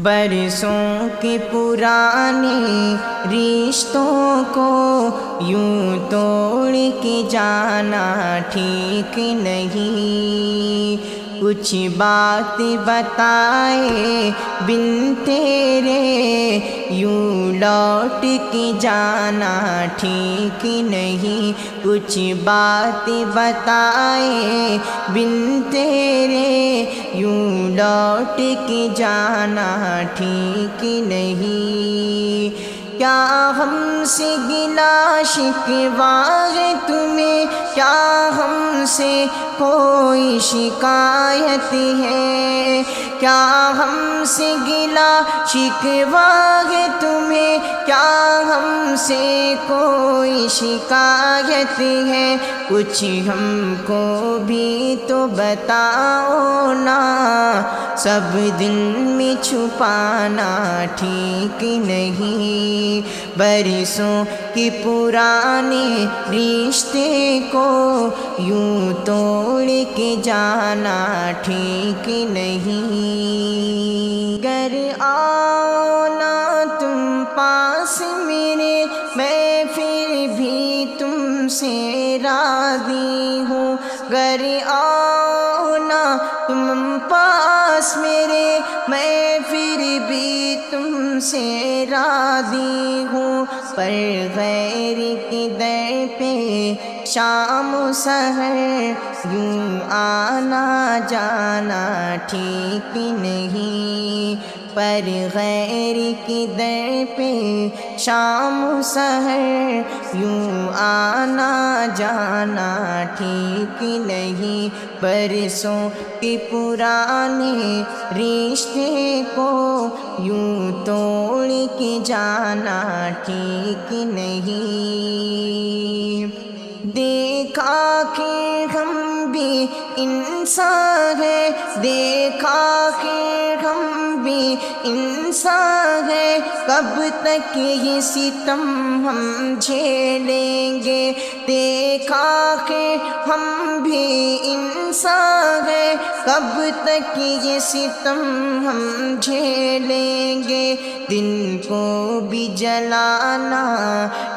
برسوں کے پرانے رشتوں کو یوں توڑ کے جانا ٹھیک نہیں۔ کچھ بات بتائے بن تیرے یوں لوٹ کے جانا ٹھیک نہیں۔ کچھ بات بتائے بن تیرے یوں لوٹ کے جانا ٹھیک نہیں۔ کیا ہم سے گلہ شکوہ ہے تمہیں، کیا ہم سے کوئی شکایت ہے؟ کیا ہم سے گلہ شکوہ ہے تمہیں، کیا ہم سے کوئی شکایت ہے؟ کچھ ہم کو بھی تو بتاؤ نا، سب دل میں چھپانا ٹھیک نہیں۔ برسوں کے پرانے رشتے کو یوں توڑ کے جانا ٹھیک نہیں۔ گر آؤ نا تم پاس میرے، میں پھر بھی تم سے راضی ہوں۔ گر آؤ نا تم پاس میرے، میں پھر بھی تم سے راضی ہوں۔ پر غیر کے در پہ شام و سحر یوں آنا جانا ٹھیک نہیں۔ پر غیر کے در پہ شام و سحر یوں آنا جانا ٹھیک نہیں۔ برسوں کے پرانے رشتے کو یوں توڑ کے جانا ٹھیک نہیں۔ دیکھا کہ ہم بھی انسان ہیں، دیکھا کہ ہم بھی انسان ہیں، کب تک یہ ستم ہم جھیلیں گے؟ دیکھا کہ ہم بھی انسان ہیں، کب تک یہ ستم ہم جھیلیں گے؟ دن کو بھی جلانا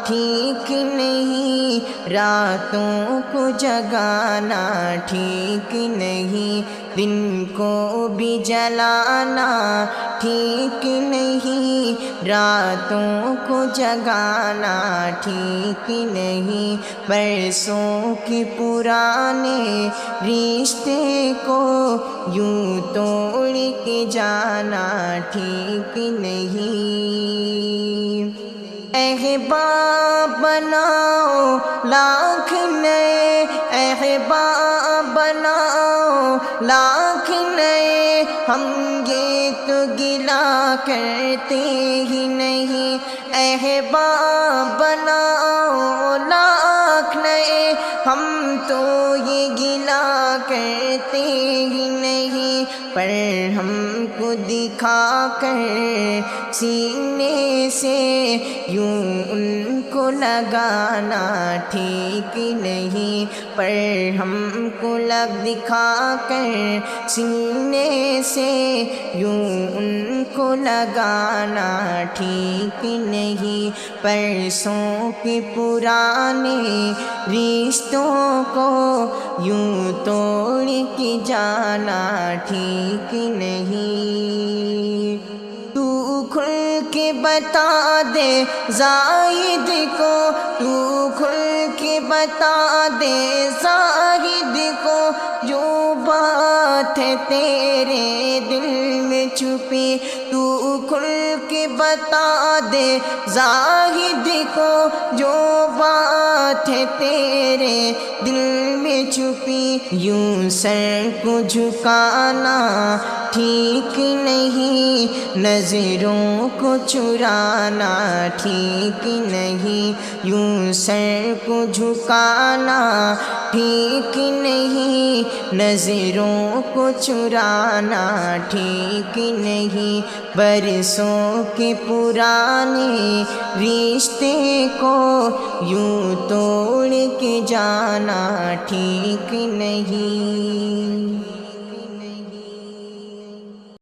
ٹھیک نہیں، راتوں کو جگانا ٹھیک نہیں۔ دن کو بھی جلانا ٹھیک نہیں، راتوں کو جگانا ٹھیک نہیں۔ برسوں کے پرانے رشتے کو یوں توڑ کے جانا ٹھیک نہیں۔ احباب بناؤ لاکھ نئے، احباب بناؤ لاکھ نئے، ہم یہ تو گلہ کرتے ہی نہیں۔ احباب بناؤ لاکھ نئے، ہم تو یہ گلہ کرتے ہی نہیں۔ پر ہم کو دکھا کر سینے سے یوں ان کو لگانا ٹھیک نہیں۔ پر ہم کو دکھا کر سینے سے یوں ان کو لگانا ٹھیک نہیں۔ برسوں کے پرانے رشتوں کو یوں توڑ کے جانا ٹھیک نہیں۔ تو کھل کے بتا دے زاہد کو، تو کھل کے بتا دے زاہد کو، جو بات ہے تیرے دل میں چھپی۔ تو کھل کے بتا دے زاہد کو، جو بات ہے تیرے دل میں چھپی۔ یوں سر کو جھکانا ٹھیک نہیں، نظروں کو چرانا ٹھیک نہیں۔ یوں سر کو جھکانا ٹھیک نہیں، نظروں کو چرانا ٹھیک نہیں۔ برسوں کے پرانے رشتے کو یوں توڑ کے جانا ٹھیک نہیں۔